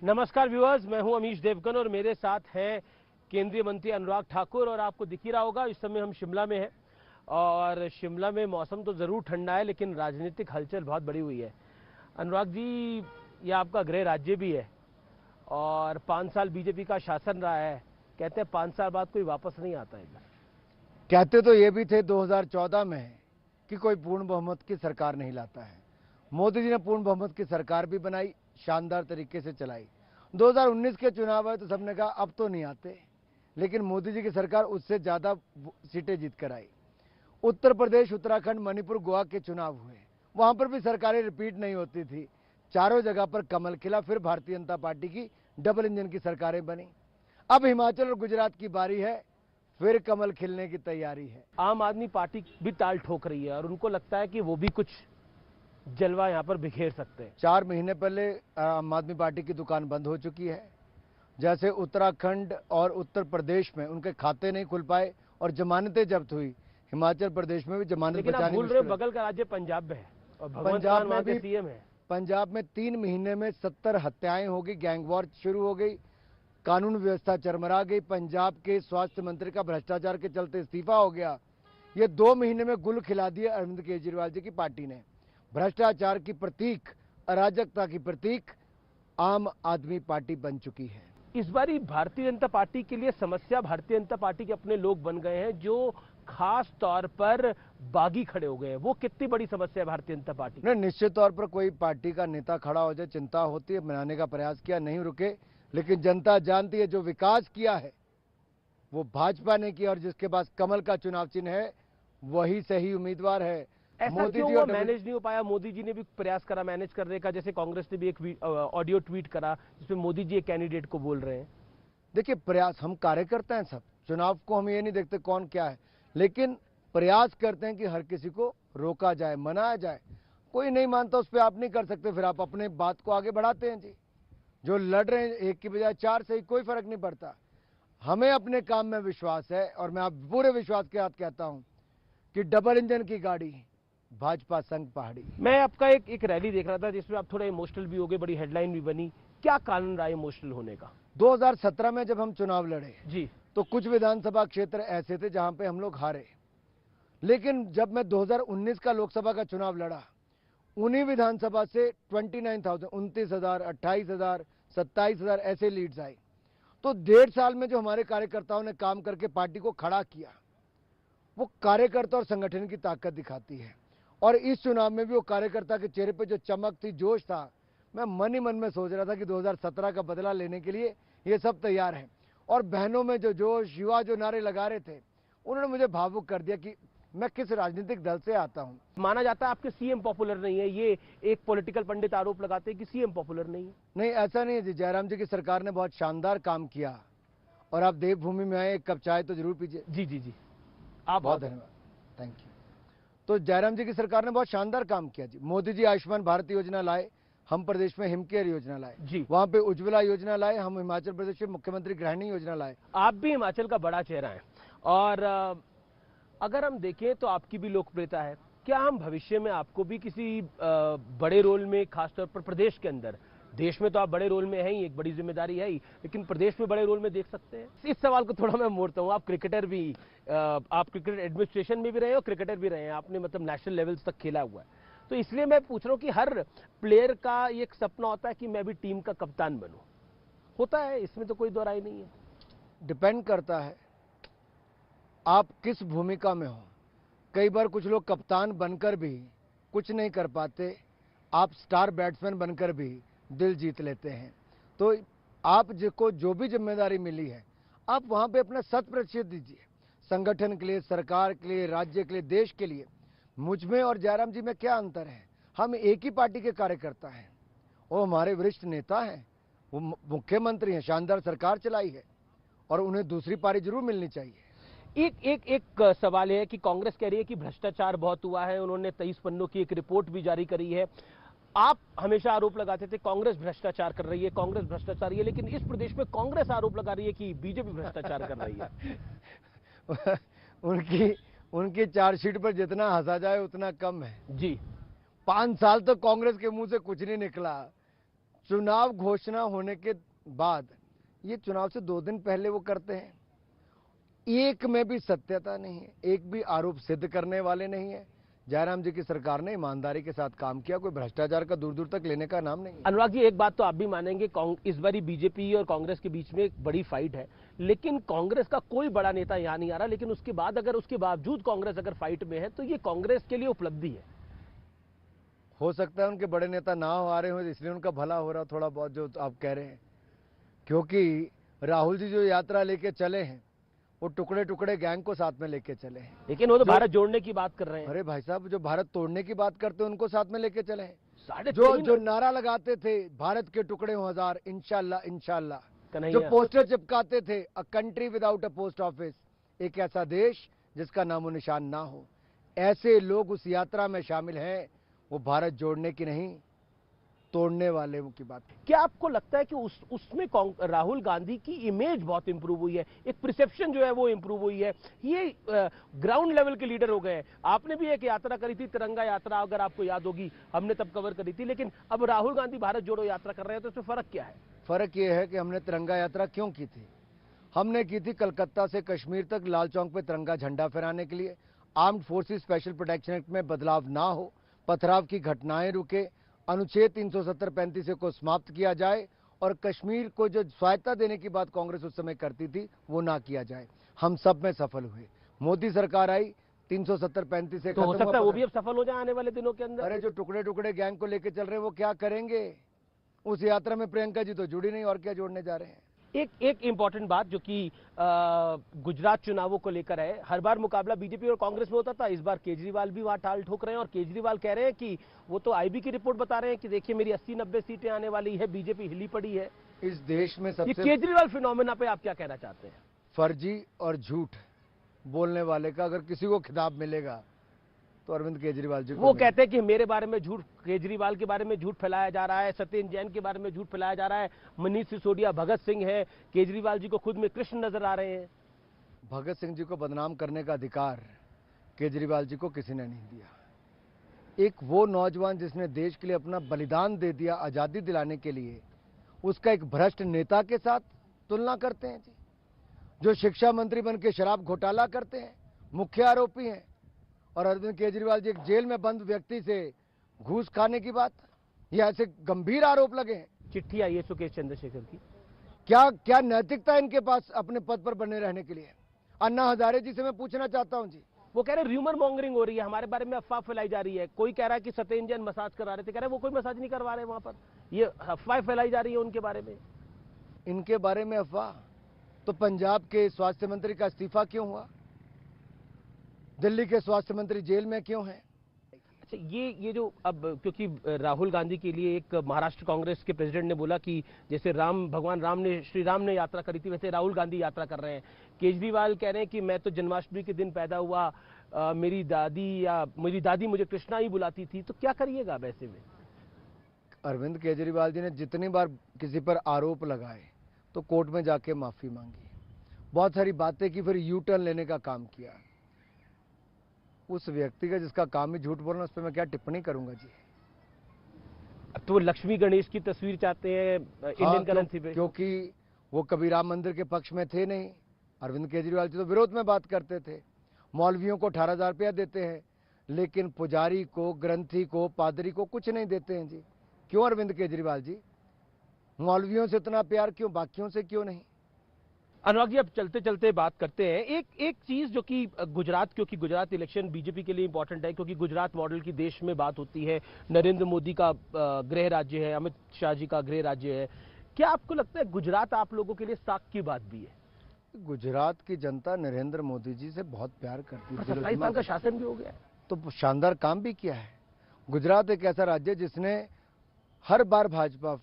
नमस्कार व्यूअर्स, मैं हूं अमीश देवगन और मेरे साथ हैं केंद्रीय मंत्री अनुराग ठाकुर। और आपको दिख ही रहा होगा इस समय हम शिमला में हैं और शिमला में मौसम तो ज़रूर ठंडा है लेकिन राजनीतिक हलचल बहुत बढ़ी हुई है। अनुराग जी, ये आपका गृह राज्य भी है और 5 साल बीजेपी का शासन रहा है। कहते हैं 5 साल बाद कोई वापस नहीं आता है। कहते तो ये भी थे 2014 में कि कोई पूर्ण बहुमत की सरकार नहीं लाता है। मोदी जी ने पूर्ण बहुमत की सरकार भी बनाई, शानदार तरीके से चलाई। 2019 के चुनाव आए तो सबने कहा अब तो नहीं आते, लेकिन मोदी जी की सरकार उससे ज्यादा सीटें जीत कर आई। उत्तर प्रदेश, उत्तराखंड, मणिपुर, गोवा के चुनाव हुए, वहां पर भी सरकारें रिपीट नहीं होती थी। चारों जगह पर कमल खिला, फिर भारतीय जनता पार्टी की डबल इंजन की सरकारें बनी। अब हिमाचल और गुजरात की बारी है, फिर कमल खिलने की तैयारी है। आम आदमी पार्टी भी ताल ठोक रही है और उनको लगता है कि वो भी कुछ जलवा यहाँ पर बिखेर सकते हैं। 4 महीने पहले आम आदमी पार्टी की दुकान बंद हो चुकी है। जैसे उत्तराखंड और उत्तर प्रदेश में उनके खाते नहीं खुल पाए और जमानतें जब्त हुई, हिमाचल प्रदेश में भी जमानत लेकिन आप बचानी भूल रहे हो मुश्किल है। बगल का राज्य पंजाब में है और भगवंत पंजाब मान में वहाँ के भी सीएम है। पंजाब में 3 महीने में 70 हत्याएं हो गई, गैंग वॉर शुरू हो गई, कानून व्यवस्था चरमरा गई। पंजाब के स्वास्थ्य मंत्री का भ्रष्टाचार के चलते इस्तीफा हो गया। ये 2 महीने में गुल खिला दिया अरविंद केजरीवाल जी की पार्टी ने। भ्रष्टाचार की प्रतीक, अराजकता की प्रतीक आम आदमी पार्टी बन चुकी है। इस बारी भारतीय जनता पार्टी के लिए समस्या, भारतीय जनता पार्टी के अपने लोग बन गए हैं जो खास तौर पर बागी खड़े हो गए हैं। वो कितनी बड़ी समस्या है भारतीय जनता पार्टी की? नहीं, निश्चित तौर पर कोई पार्टी का नेता खड़ा हो जाए चिंता होती है, बनाने का प्रयास किया, नहीं रुके। लेकिन जनता जानती है जो विकास किया है वो भाजपा ने किया और जिसके पास कमल का चुनाव चिन्ह है वही सही उम्मीदवार है। ऐसा क्यों हुआ मैनेज नहीं हो पाया? मोदी जी ने भी प्रयास करा मैनेज करने का, जैसे कांग्रेस ने भी एक ऑडियो ट्वीट करा जिसमें मोदी जी एक कैंडिडेट को बोल रहे हैं। देखिए, प्रयास हम कार्यकर्ता हैं, सब चुनाव को हम ये नहीं देखते कौन क्या है, लेकिन प्रयास करते हैं कि हर किसी को रोका जाए, मनाया जाए। कोई नहीं मानता उस पर आप नहीं कर सकते, फिर आप अपने बात को आगे बढ़ाते हैं जी। जो लड़ रहे हैं एक की बजाय 4 से कोई फर्क नहीं पड़ता। हमें अपने काम में विश्वास है और मैं आप पूरे विश्वास के साथ कहता हूं कि डबल इंजन की गाड़ी भाजपा संग पहाड़ी। मैं आपका एक रैली देख रहा था जिसमें आप थोड़ा इमोशनल भी हो गए, बड़ी हेडलाइन भी बनी। क्या कारण रहा इमोशनल होने का? 2017 में जब हम चुनाव लड़े जी, तो कुछ विधानसभा क्षेत्र ऐसे थे जहां पे हम लोग हारे, लेकिन जब मैं 2019 का लोकसभा का चुनाव लड़ा, उन्हीं विधानसभा से 29,000, 29,000, 28,000, 27,000 ऐसे लीड्स आई। तो 1.5 साल में जो हमारे कार्यकर्ताओं ने काम करके पार्टी को खड़ा किया, वो कार्यकर्ता और संगठन की ताकत दिखाती है। और इस चुनाव में भी वो कार्यकर्ता के चेहरे पे जो चमक थी, जोश था, मैं मन ही मन में सोच रहा था कि 2017 का बदला लेने के लिए ये सब तैयार हैं। और बहनों में जो जोश, युवा जो नारे लगा रहे थे, उन्होंने मुझे भावुक कर दिया कि मैं किस राजनीतिक दल से आता हूं। माना जाता है आपके सीएम पॉपुलर नहीं है, ये एक पॉलिटिकल पंडित आरोप लगाते हैं कि सीएम पॉपुलर नहीं है। नहीं, ऐसा नहीं है जी। जयराम जी की सरकार ने बहुत शानदार काम किया और आप देवभूमि में आए, एक कप चाय तो जरूर पीजिए। जी जी जी, आप बहुत धन्यवाद, थैंक यू। तो जयराम जी की सरकार ने बहुत शानदार काम किया जी। मोदी जी आयुष्मान भारत योजना लाए, हम प्रदेश में हिमकेयर योजना लाए जी, वहां पे उज्ज्वला योजना लाए, हम हिमाचल प्रदेश में मुख्यमंत्री गृहिणी योजना लाए। आप भी हिमाचल का बड़ा चेहरा है और अगर हम देखें तो आपकी भी लोकप्रियता है। क्या हम भविष्य में आपको भी किसी बड़े रोल में, खासतौर पर प्रदेश के अंदर, देश में तो आप बड़े रोल में हैं ही, एक बड़ी जिम्मेदारी है ही, लेकिन प्रदेश में बड़े रोल में देख सकते हैं? इस सवाल को थोड़ा मैं मोड़ता हूँ। आप क्रिकेटर भी, आप क्रिकेट एडमिनिस्ट्रेशन में भी रहे हो, क्रिकेटर भी रहे हैं, आपने मतलब नेशनल लेवल्स तक खेला हुआ है, तो इसलिए मैं पूछ रहा हूँ कि हर प्लेयर का एक सपना होता है कि मैं भी टीम का कप्तान बनूं। होता है, इसमें तो कोई दो राय नहीं है। डिपेंड करता है आप किस भूमिका में हो। कई बार कुछ लोग कप्तान बनकर भी कुछ नहीं कर पाते, आप स्टार बैट्समैन बनकर भी दिल जीत लेते हैं। तो आप जिसको जो भी जिम्मेदारी मिली है, आप वहां पे अपना 100% दीजिए, संगठन के लिए, सरकार के लिए, राज्य के लिए, देश के लिए। मुझ में और जयराम जी में क्या अंतर है? हम एक ही पार्टी के कार्यकर्ता हैं, वो हमारे वरिष्ठ नेता हैं, वो मुख्यमंत्री हैं, शानदार सरकार चलाई है और उन्हें दूसरी पारी जरूर मिलनी चाहिए। एक सवाल है कि कांग्रेस कह रही है कि भ्रष्टाचार बहुत हुआ है, उन्होंने 23 पन्नों की एक रिपोर्ट भी जारी करी है। आप हमेशा आरोप लगाते थे कांग्रेस भ्रष्टाचार कर रही है, कांग्रेस भ्रष्टाचारी है, लेकिन इस प्रदेश में कांग्रेस आरोप लगा रही है कि बीजेपी भ्रष्टाचार कर रही है। उनकी चार्जशीट पर जितना हंसा जाए उतना कम है जी। 5 साल तक कांग्रेस के मुंह से कुछ नहीं निकला, चुनाव घोषणा होने के बाद ये चुनाव से 2 दिन पहले वो करते हैं। एक में भी सत्यता नहीं है, एक भी आरोप सिद्ध करने वाले नहीं है। जयराम जी की सरकार ने ईमानदारी के साथ काम किया, कोई भ्रष्टाचार का दूर दूर तक लेने का नाम नहीं है। अनुराग जी, एक बात तो आप भी मानेंगे, इस बारी बीजेपी और कांग्रेस के बीच में एक बड़ी फाइट है, लेकिन कांग्रेस का कोई बड़ा नेता यहां नहीं आ रहा। लेकिन उसके बावजूद कांग्रेस अगर फाइट में है तो ये कांग्रेस के लिए उपलब्धि है। हो सकता है उनके बड़े नेता ना आ रहे हो, इसलिए उनका भला हो रहा थोड़ा बहुत, जो आप कह रहे हैं। क्योंकि राहुल जी जो यात्रा लेके चले हैं, वो टुकड़े टुकड़े गैंग को साथ में लेके चले हैं। लेकिन वो तो भारत जोड़ने की बात कर रहे हैं। अरे भाई साहब, जो भारत तोड़ने की बात करते हैं उनको साथ में लेके चले हैं। जो 3.5 जो नारा लगाते थे, भारत के टुकड़े हो हजार, इंशाल्लाह इंशाल्लाह, कन्हैया। जो पोस्टर चिपकाते थे, a country without a post office, एक ऐसा देश जिसका नामो निशान ना हो, ऐसे लोग उस यात्रा में शामिल हैं। वो भारत जोड़ने की नहीं, तोड़ने वाले की बात। क्या आपको लगता है कि उसमें राहुल गांधी की इमेज बहुत इंप्रूव हुई है, एक परसेप्शन जो है वो इंप्रूव हुई है, ये ग्राउंड लेवल के लीडर हो गए हैं? आपने भी एक यात्रा करी थी, तिरंगा यात्रा, अगर आपको याद होगी, हमने तब कवर करी थी। लेकिन अब राहुल गांधी भारत जोड़ो यात्रा कर रहे हैं, तो इसमें फर्क क्या है? फर्क ये है कि हमने तिरंगा यात्रा क्यों की थी। हमने की थी कलकत्ता से कश्मीर तक लाल चौक पे तिरंगा झंडा फहराने के लिए। Armed forces special protection act में बदलाव ना हो, पथराव की घटनाएं रुके, अनुच्छेद 370-35 को समाप्त किया जाए, और कश्मीर को जो स्वायत्ता देने की बात कांग्रेस उस समय करती थी वो ना किया जाए। हम सब में सफल हुए। मोदी सरकार आई, 370-35 से तो हो सकता है वो भी अब सफल हो जाए आने वाले दिनों के अंदर। अरे जो टुकड़े टुकड़े गैंग को लेके चल रहे हैं वो क्या करेंगे? उस यात्रा में प्रियंका जी तो जुड़ी नहीं, और क्या जोड़ने जा रहे हैं? एक इंपॉर्टेंट बात जो कि गुजरात चुनावों को लेकर है, हर बार मुकाबला बीजेपी और कांग्रेस में होता था, इस बार केजरीवाल भी वहां टाल ठोक रहे हैं। और केजरीवाल कह रहे हैं कि वो तो आईबी की रिपोर्ट बता रहे हैं कि देखिए मेरी 80-90 सीटें आने वाली है, बीजेपी हिली पड़ी है। इस देश में ये सबसे केजरीवाल फिनोमेना पे आप क्या कहना चाहते हैं? फर्जी और झूठ बोलने वाले का अगर किसी को खिताब मिलेगा तो अरविंद केजरीवाल जी को वो कहते हैं कि मेरे बारे में झूठ, केजरीवाल के बारे में झूठ फैलाया जा रहा है, सत्येंद्र जैन के बारे में झूठ फैलाया जा रहा है, मनीष सिसोदिया, भगत सिंह है, केजरीवाल जी को खुद में कृष्ण नजर आ रहे हैं। भगत सिंह जी को बदनाम करने का अधिकार केजरीवाल जी को किसी ने नहीं दिया। एक वो नौजवान जिसने देश के लिए अपना बलिदान दे दिया आजादी दिलाने के लिए, उसका एक भ्रष्ट नेता के साथ तुलना करते हैं जी, जो शिक्षा मंत्री बन के शराब घोटाला करते हैं, मुख्य आरोपी हैं। और अरविंद केजरीवाल जी एक जेल में बंद व्यक्ति से घूस खाने की बात, ये ऐसे गंभीर आरोप लगे हैं। चिट्ठी आई है सुकेश चंद्रशेखर की। क्या नैतिकता इनके पास अपने पद पर बने रहने के लिए? अन्ना हजारे जी से मैं पूछना चाहता हूं जी। वो कह रहे र्यूमर मॉन्गरिंग हो रही है, हमारे बारे में अफवाह फैलाई जा रही है। कोई कह रहा है कि सत्येंद्र जैन मसाज करा रहे थे, कह रहे वो कोई मसाज नहीं करवा रहे वहां पर, ये अफवाह फैलाई जा रही है उनके बारे में। इनके बारे में अफवाह? तो पंजाब के स्वास्थ्य मंत्री का इस्तीफा क्यों हुआ? दिल्ली के स्वास्थ्य मंत्री जेल में क्यों हैं? अच्छा, ये जो अब, क्योंकि राहुल गांधी के लिए एक महाराष्ट्र कांग्रेस के प्रेसिडेंट ने बोला कि जैसे भगवान राम ने, श्री राम ने यात्रा करी थी, वैसे राहुल गांधी यात्रा कर रहे हैं। केजरीवाल कह रहे हैं कि मैं तो जन्माष्टमी के दिन पैदा हुआ, मेरी दादी मुझे कृष्णा ही बुलाती थी। तो क्या करिएगा वैसे में? अरविंद केजरीवाल जी ने जितनी बार किसी पर आरोप लगाए तो कोर्ट में जाके माफी मांगी, बहुत सारी बातें की, फिर यू टर्न लेने का काम किया। उस व्यक्ति का जिसका काम ही झूठ बोलना, उस पर मैं क्या टिप्पणी करूंगा जी? तो लक्ष्मी गणेश की तस्वीर चाहते हैं इंडियन करेंसी पे, क्योंकि वो कभी राम मंदिर के पक्ष में थे नहीं। अरविंद केजरीवाल जी तो विरोध में बात करते थे। मौलवियों को 18,000 रुपया देते हैं, लेकिन पुजारी को, ग्रंथी को, पादरी को कुछ नहीं देते हैं जी। क्यों अरविंद केजरीवाल जी? मौलवियों से इतना प्यार क्यों, बाकियों से क्यों नहीं? अनुराग जी, अब चलते चलते बात करते हैं एक चीज जो कि गुजरात, क्योंकि गुजरात इलेक्शन बीजेपी के लिए इंपॉर्टेंट है, क्योंकि गुजरात मॉडल की देश में बात होती है। नरेंद्र मोदी का गृह राज्य है, अमित शाह जी का गृह राज्य है। क्या आपको लगता है गुजरात आप लोगों के लिए साख की बात भी है? गुजरात की जनता नरेंद्र मोदी जी से बहुत प्यार करती है। 27 साल का शासन भी हो गया, तो शानदार काम भी किया है। गुजरात एक ऐसा राज्य है जिसने हर बार भाजपा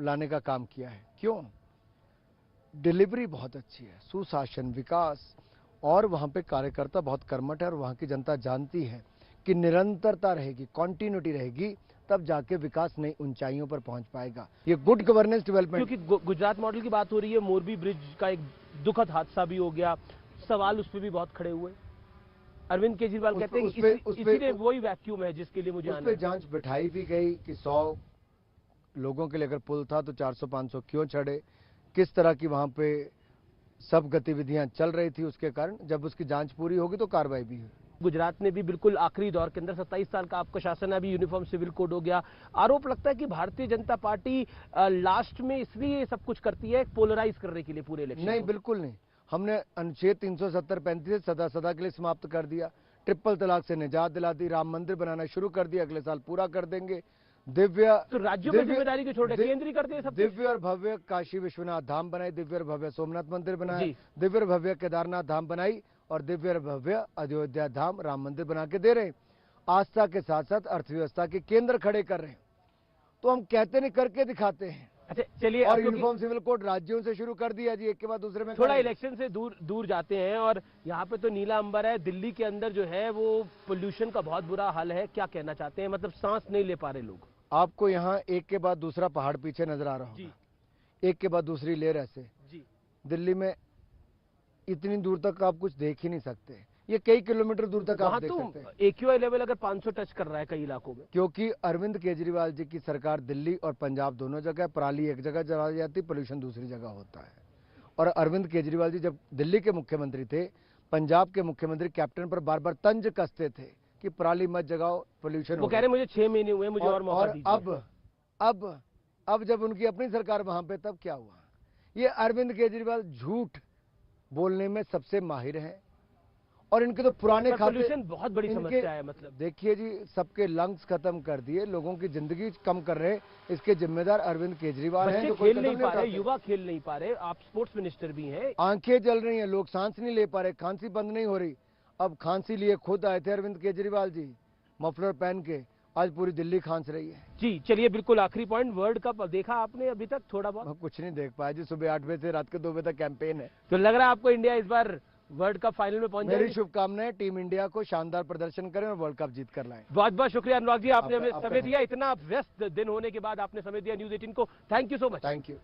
लाने का काम किया है। क्यों? डिलीवरी बहुत अच्छी है, सुशासन, विकास, और वहां पे कार्यकर्ता बहुत कर्मठ है, और वहां की जनता जानती है कि निरंतरता रहेगी, कॉन्टिन्यूटी रहेगी, तब जाके विकास नई ऊंचाइयों पर पहुंच पाएगा। ये गुड गवर्नेंस डेवलपमेंट। क्योंकि गुजरात मॉडल की बात हो रही है, मोरबी ब्रिज का एक दुखद हादसा भी हो गया, सवाल उस पर भी बहुत खड़े हुए। अरविंद केजरीवाल कहते हैं इसीलिए वही वैक्यूम है जिसके लिए मुझे आना है। जांच बिठाई भी गई कि 100 लोगों के लिए अगर पुल था तो 400-500 क्यों चढ़े, किस तरह की वहां पे सब गतिविधियां चल रही थी, उसके कारण जब उसकी जांच पूरी होगी तो कार्रवाई भी हुई। गुजरात में भी बिल्कुल आखिरी दौर के अंदर 27 साल का आपका शासन है, अभी यूनिफॉर्म सिविल कोड हो गया। आरोप लगता है कि भारतीय जनता पार्टी लास्ट में इसलिए सब कुछ करती है पोलराइज करने के लिए पूरे इलेक्शन नहीं, को। बिल्कुल नहीं। हमने अनुच्छेद 370-35 सदा सदा के लिए समाप्त कर दिया, ट्रिपल तलाक से निजात दिला दी, राम मंदिर बनाना शुरू कर दिया, अगले साल पूरा कर देंगे। दिव्य तो राज्यों में जिम्मेदारी क्यों छोड़े, केंद्रीय करते हैं सब कुछ। दिव्य और भव्य काशी विश्वनाथ धाम बनाई, दिव्य और भव्य सोमनाथ मंदिर बनाए, जी। दिव्य और भव्य केदारनाथ धाम बनाई और दिव्य और भव्य अयोध्या धाम राम मंदिर बना के दे रहे हैं। आस्था के साथ साथ अर्थव्यवस्था के केंद्र खड़े कर रहे हैं। तो हम कहते नहीं, करके दिखाते हैं। अच्छा चलिए, और अब क्योंकि यूनिफॉर्म सिविल कोड राज्यों से शुरू कर दिया जी, एक के बाद दूसरे में थोड़ा करेंगे। इलेक्शन से दूर जाते हैं, और यहाँ पे तो नीला अंबर है। दिल्ली के अंदर जो है वो पोल्यूशन का बहुत बुरा हाल है, क्या कहना चाहते हैं? मतलब सांस नहीं ले पा रहे लोग। आपको यहाँ एक के बाद दूसरा पहाड़ पीछे नजर आ रहा जी होगा, एक के बाद दूसरी लेयर ऐसे। जी। दिल्ली में इतनी दूर तक आप कुछ देख ही नहीं सकते, ये कई किलोमीटर दूर तक आप वहाँ देख तो सकते हैं। AQI लेवल अगर 500 टच कर रहा है कई इलाकों में। क्योंकि अरविंद केजरीवाल जी की सरकार दिल्ली और पंजाब दोनों जगह, पराली एक जगह जलाई जाती, पोल्यूशन दूसरी जगह होता है। और अरविंद केजरीवाल जी जब दिल्ली के मुख्यमंत्री थे, पंजाब के मुख्यमंत्री कैप्टन पर बार बार तंज कसते थे कि पराली मत जगाओ, पोल्यूशन। वो कह रहे मुझे 6 महीने हुए, मुझे और मौका दीजिए। अब जब उनकी अपनी सरकार वहां पे, तब क्या हुआ? ये अरविंद केजरीवाल झूठ बोलने में सबसे माहिर हैं और इनके तो पुराने खाते, पोल्यूशन बहुत बड़ी समस्या है। मतलब देखिए जी, सबके लंग्स खत्म कर दिए, लोगों की जिंदगी कम कर रहे, इसके जिम्मेदार अरविंद केजरीवाल हैं। बच्चे जो कोई खेल कदम नहीं पा रहे, उठाते। युवा खेल नहीं पा रहे, आप स्पोर्ट्स मिनिस्टर भी हैं। आंखें जल रही हैं, लोग सांस नहीं ले पा रहे, खांसी बंद नहीं हो रही। अब खांसी लिए खुद आए थे अरविंद केजरीवाल जी, मफलर पहन के, आज पूरी दिल्ली खांस रही है। जी चलिए, बिल्कुल आखिरी पॉइंट, वर्ल्ड कप देखा आपने अभी तक थोड़ा बहुत? मैं कुछ नहीं देख पाया जी, सुबह 8 बजे से रात के 2 बजे तक कैंपेन है। तो लग रहा है आपको इंडिया इस बार वर्ल्ड कप फाइनल में पहुंच मेरी जाएगी? शुभकामनाएं, टीम इंडिया को शानदार प्रदर्शन करें और वर्ल्ड कप जीत कर लाएं। बहुत बहुत शुक्रिया अनुराग जी, आपने हमें आपका समय दिया, इतना व्यस्त दिन होने के बाद आपने समय दिया न्यूज़ 18 को। Thank you so much. Thank you.